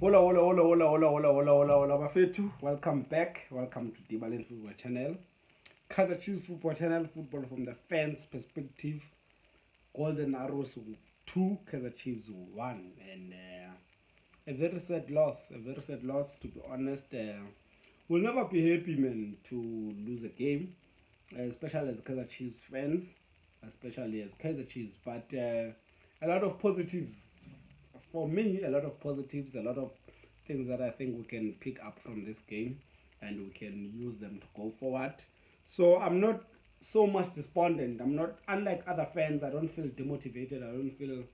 Hola, hola, hola, hola, hola, hola, hola, hola, hola, Bafetu. Welcome back. Welcome to Dibalin Football Channel. Kaizer Chiefs Football Channel, football from the fans' perspective. Golden Arrows 2, Kaizer Chiefs 1. And a very sad loss, to be honest. We'll never be happy, man, to lose a game, especially as Kaizer Chiefs fans, especially as Kaizer Chiefs. But a lot of positives for me, a lot of positives, a lot of things that I think we can pick up from this game and we can use them to go forward. So I'm not so much despondent. I'm not, unlike other fans, I don't feel demotivated. I don't feel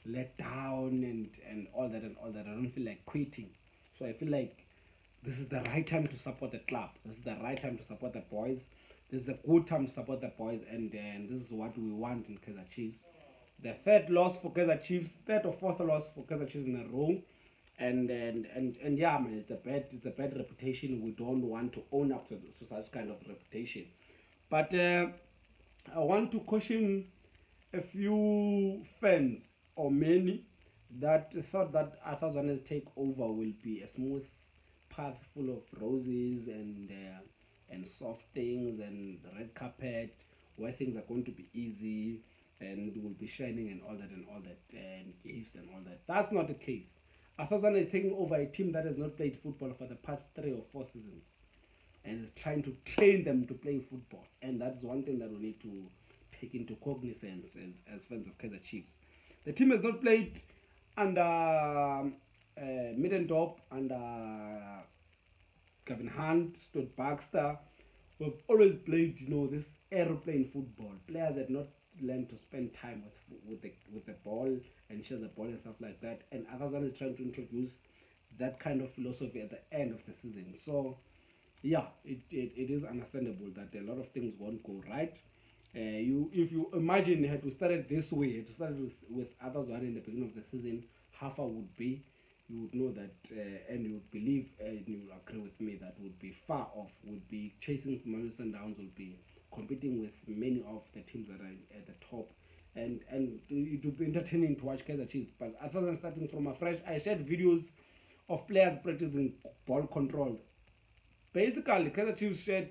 let down and all that and all that. I don't feel like quitting. So I feel like this is the right time to support the club. This is the right time to support the boys. This is a good time to support the boys, and this is what we want in Kaizer Chiefs. The third loss for Kaizer Chiefs, third or fourth loss for Kaizer Chiefs in a row, and yeah, man, it's a bad reputation. We don't want to own up to such kind of reputation. But I want to caution a few fans or many that thought that Athazane's takeover will be a smooth path full of roses and soft things and red carpet where things are going to be easy and will be shining and all that and gifts and all that. That's not the case. Athazana is taking over a team that has not played football for the past 3 or 4 seasons and is trying to train them to play football. And that's one thing that we need to take into cognizance as fans of Kaizer Chiefs. The team has not played under Middendorp, under Gavin Hunt, Stuart Baxter. We've always played, this aeroplane football. Players had not learned to spend time with the ball and share the ball and stuff like that. And Akazan is trying to introduce that kind of philosophy at the end of the season. So yeah, it is understandable that a lot of things won't go right. If you imagine had to start it this way, had to start with others one in the beginning of the season, half I would be, you would know that, and you would believe, and you will agree with me that would be far off, would be chasing Mamelodi Downs, would be competing with many of the teams that are at the top, and it would be entertaining to watch Kaizer Chiefs. But other than starting from afresh, I shared videos of players practicing ball control. Basically, Kaizer Chiefs shared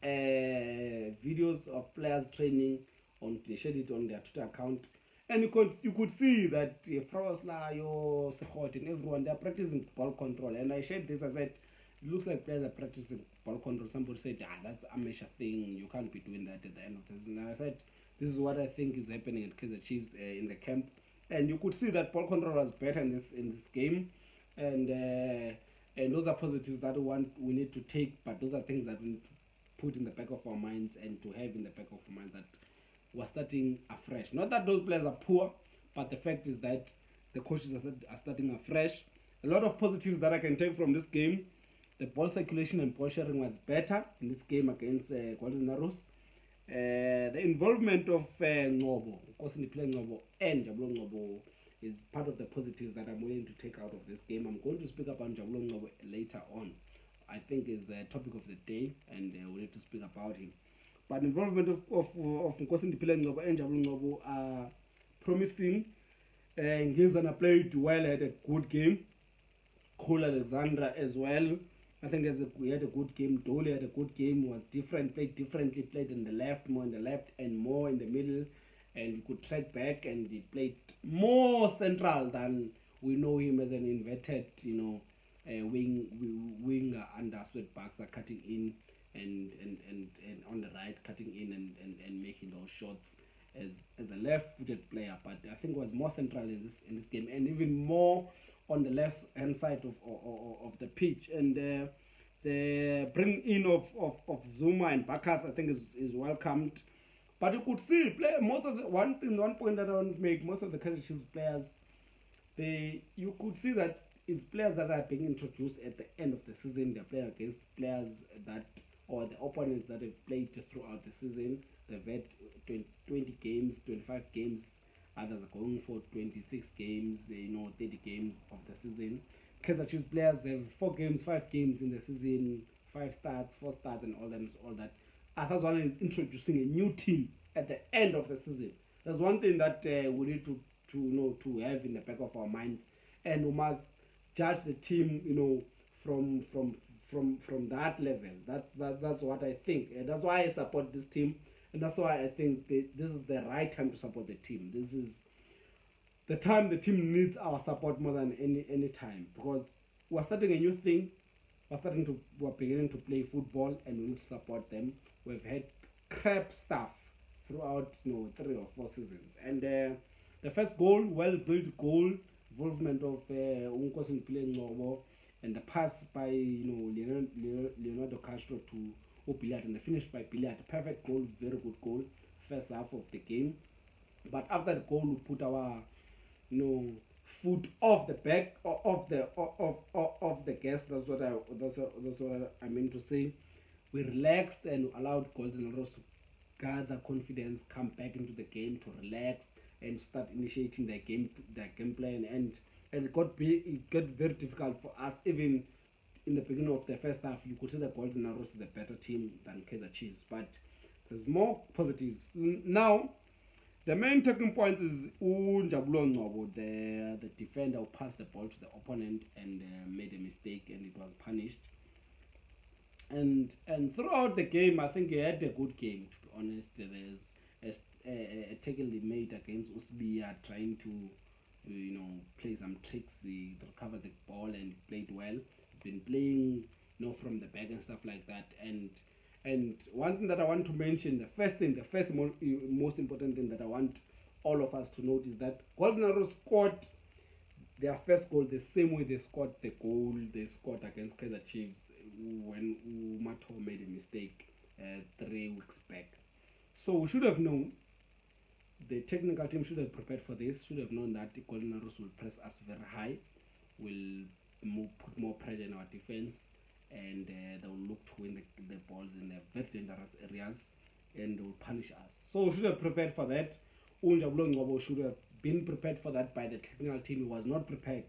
videos of players training on, they shared it on their Twitter account, and you could see that Frosla, your Sehot, and everyone, they're practicing ball control. And I shared this. I said, it looks like players are practicing ball control. Somebody said, that's amateur thing. You can't be doing that at the end of the season. And I said, this is what I think is happening at Kaizer Chiefs in the camp. And you could see that ball control was better in this game, and those are positives that we need to take. But those are things that we need to put in the back of our minds and to have in the back of our minds that we're starting afresh. Not that those players are poor, but the fact is that the coaches are starting afresh. A lot of positives that I can take from this game. The ball circulation and ball sharing was better in this game against Golden Arrows. The involvement of Ngcobo, of course, in the play Ngcobo and Njabulo is part of the positives that I'm willing to take out of this game. I'm going to speak about Njabulo later on. I think is the topic of the day, and we need to speak about him. But involvement of Nkosi Ndiphile Ngcobo and Njabulo Ngcobo are promising. Ngizana played well, had a good game. Cole Alexandra as well. I think we had a good game. Dole had a good game, was different, played differently, played in the left, more in the left, and more in the middle. And you could track back, and he played more central than we know him as an inverted, winger under Sweat Baxter, cutting in and on the right, cutting in and making those shots as a left-footed player. But I think was more central in this game, and even more on the left hand side of the pitch. And the bring in of Zuma and Bakas, I think, is welcomed. But you could see most of the one point that I want to make, most of the Kaizer Chiefs players, you could see that it's players that are being introduced at the end of the season. They're playing against players that, or the opponents that have played throughout the season. They've had 20 games, 25 games. Others are going for 26 games, 30 games of the season. Kaizer Chiefs players have 4 games, 5 games in the season, 5 starts, 4 starts, and all that. Others one is introducing a new team at the end of the season. That's one thing that we need to have in the back of our minds, and we must judge the team, from that level. That's what I think, and that's why I support this team, and that's why I think this is the right time to support the team. This is the time the team needs our support more than any time, because we're starting a new thing. We're beginning to play football, and we need to support them. We've had crap stuff throughout 3 or 4 seasons, and the first goal, well built goal, involvement of Ngcobo, and the pass by Leonardo Castro to Billiat, and the finish by Billiat. Perfect goal, very good goal. First half of the game, but after the goal, we put our foot off the back of the gas. That's what I meant to say. We relaxed and allowed Golden Arrows to gather confidence, come back into the game, to relax and start initiating their game plan. And it got very difficult for us. Even in the beginning of the first half, you could see that Golden Arrows is a better team than Kaizer Chiefs, but there's more positives now. The main talking point is Njabulo, the defender who passed the ball to the opponent and made a mistake, and it was punished. And throughout the game, I think he had a good game. To be honest, there's a tackle he made against Usbia, trying to play some tricks. He recovered the ball and played well. He's been playing from the back and stuff like that. And one thing that I want to mention, most important thing that I want all of us to note is that Golden Arrows scored their first goal the same way they scored the goal they scored against Kaizer Chiefs when Umato made a mistake 3 weeks back. So we should have known, the technical team should have prepared for this, should have known that the Golden Arrows will press us very high, will put more pressure in our defense, and they will look to win the balls in the very dangerous areas, and they will punish us. So we should have prepared for that. Njabulo should have been prepared for that by the technical team. He was not prepared.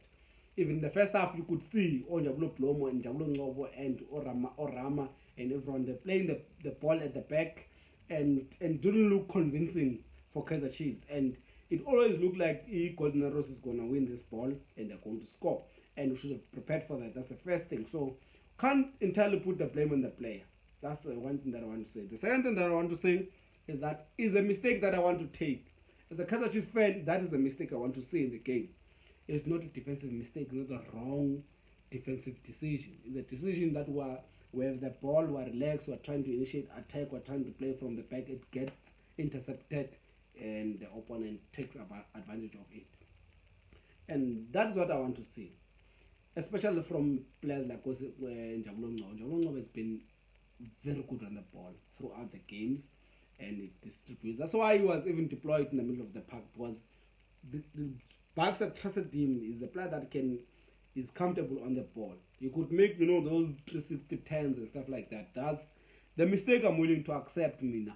Even in the first half, you could see Njabulo Blomo and Njabulo and Orama and everyone, they're playing the ball at the back, and didn't look convincing for Kaizer Chiefs. And it always looked like Golden Arrows is going to win this ball and they're going to score. And we should have prepared for that. That's the first thing. So can't entirely put the blame on the player. That's the one thing that I want to say. The second thing that I want to say is that is a mistake that I want to take. As a Kaizer Chiefs fan, that is a mistake I want to see in the game. It's not a defensive mistake. It's not a wrong defensive decision. It's a decision that we have the ball, we're relaxed, we're trying to initiate attack, we're trying to play from the back, it gets intercepted, and the opponent takes advantage of it. And that's what I want to see, especially from players like Njabulo. Njabulo has been very good on the ball throughout the games, and it distributes. That's why he was even deployed in the middle of the park, because the Baxter trusted him. Is a player that is comfortable on the ball. You could make those 360 turns and stuff like that. That's the mistake I'm willing to accept. Mina,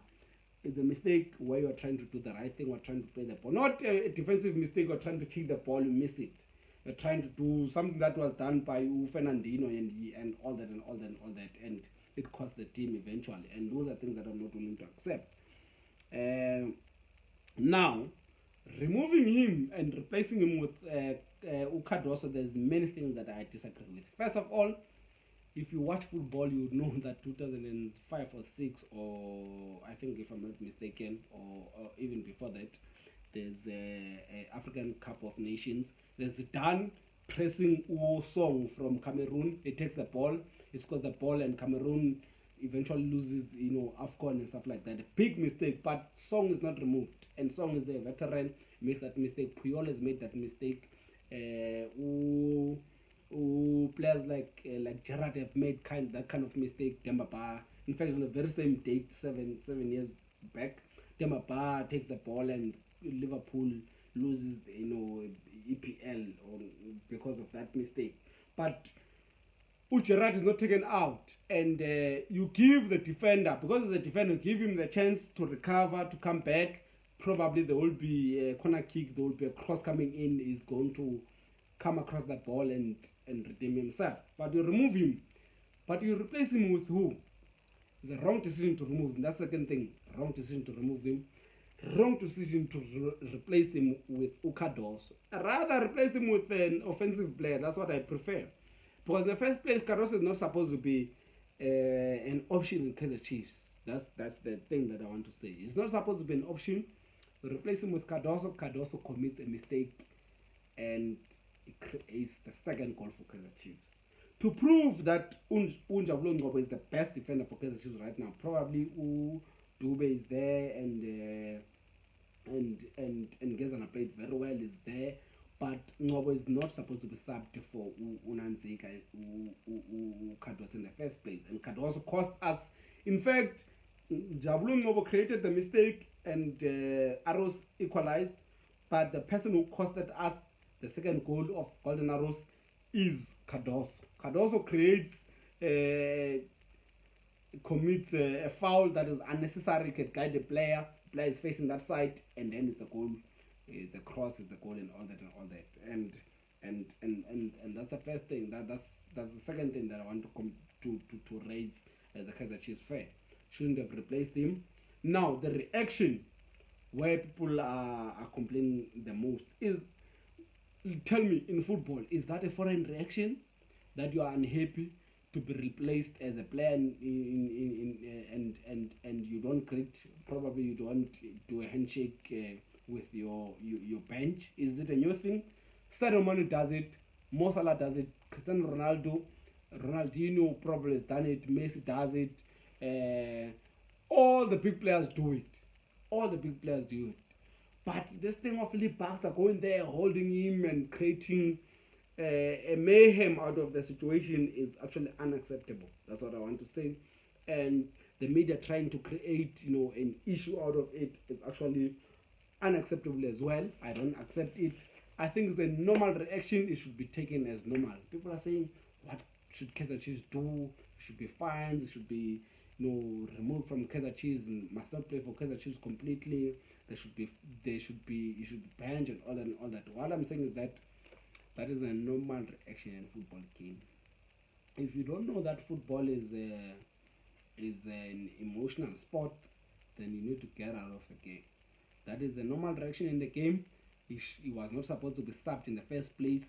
it's a mistake where you're trying to do the right thing, or trying to play the ball, not a defensive mistake or trying to kick the ball, you miss it. You're trying to do something that was done by Fernandino and all that, and it cost the team eventually. And those are things that I'm not willing to accept. Now, removing him and replacing him with Cardoso, there's many things that I disagree with. First of all, if you watch football, you would know that 2005 or 6, or I think if I'm not mistaken, or even before that, there's a African Cup of Nations. There's Dan pressing Song from Cameroon. He takes the ball, he scores the ball, and Cameroon eventually loses, AFCON and stuff like that. A big mistake, but Song is not removed, and Song is a veteran, makes that mistake. Puyol has made that mistake. Players like Gerrard have made that kind of mistake. Demba, in fact, on the very same date, seven years back, Demba takes the ball and Liverpool loses, EPL because of that mistake. But Gerrard is not taken out, and you give the defender, because as a defender, give him the chance to recover, to come back. Probably there will be a corner kick, there will be a cross coming in, is going to come across that ball and redeem himself. But you remove him, but you replace him with who? It's a wrong decision to remove him. That's the second thing, wrong decision to remove him. wrong decision to replace him with Cardoso. Rather replace him with an offensive player. That's what I prefer. Because in the first place, Cardoso is not supposed to be an option in Kaizer Chiefs. That's the thing that I want to say. It's not supposed to be an option. Replace him with Cardoso. Cardoso commits a mistake, and it creates the second goal for Kaizer Chiefs. To prove that Njabulo Ngcobo is the best defender for Kaizer Chiefs right now, probably Dube is there, and Gezana played very well, is there, but Ngcobo is not supposed to be subbed for Unanzika Cardoso in the first place, and Cardoso cost us. In fact, Njabulo Ngcobo created the mistake, and Arrows equalized, but the person who costed us the second goal of Golden Arrows is Cardoso. Cardoso creates commits a foul that is unnecessary, can guide the player. The player is facing that side, and then it's a goal. It's a cross, it's a goal, and all that and all that. And that's the first thing. That's the second thing that I want to raise as a Kaizer Chiefs fan. Shouldn't have replaced him. Now the reaction where people are complaining the most is, tell me, in football, is that a foreign reaction that you are unhappy to be replaced as a player and you don't greet, probably you don't do a handshake with your bench? Is it a new thing? Sadio Mane does it, Mo Salah does it, Cristiano Ronaldo, Ronaldinho probably has done it, Messi does it, all the big players do it. All the big players do it. But this thing of Baxter going there, holding him and creating a mayhem out of the situation is actually unacceptable. That's what I want to say. And the media trying to create, an issue out of it is actually unacceptable as well. I don't accept it. I think it's a normal reaction. It should be taken as normal. People are saying, what should Kaizer Chiefs do? It should be fined. It should be, removed from Kaizer Chiefs and must not play for Kaizer Chiefs completely. You should be banned and all that. What I'm saying is that is a normal reaction in a football game. If you don't know that football is an emotional sport, then you need to get out of the game. That is the normal reaction in the game. He was not supposed to be subbed in the first place.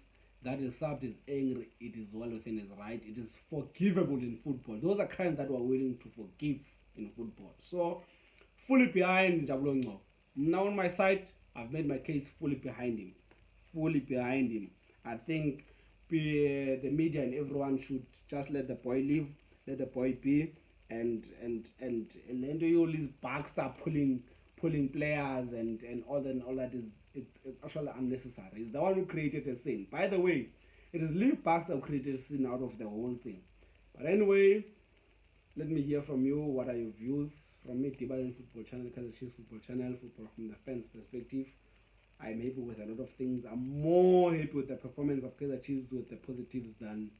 That is subbed is angry. It is well within his right. It is forgivable in football. Those are crimes that we're willing to forgive in football. So, fully behind Njabulo Ngcobo. Now on my side, I've made my case fully behind him. Fully behind him. I think the media and everyone should just let the boy live, let the boy be, and then you leave Baxter pulling players and all that is it's actually unnecessary. It's the one who created a scene. By the way, it is Lee Baxter who created a scene out of the whole thing. But anyway, let me hear from you. What are your views? From me, Dibalen Football Channel, Kaizer Chiefs Football Channel, football from the fans' perspective. I'm happy with a lot of things. I'm more happy with the performance of Kaizer Chiefs with the positives than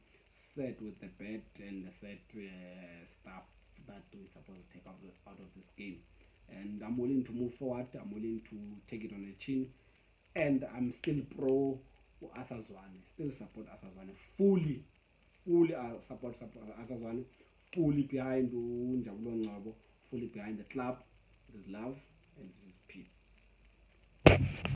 sad with the bad and the sad stuff that we're supposed to take out of this game. And I'm willing to move forward. I'm willing to take it on the chin. And I'm still pro Arthur Zwane. Still support Arthur Zwane. Fully support Arthur Zwane. Fully behind Njabulo Ngcobo. Fully behind the club.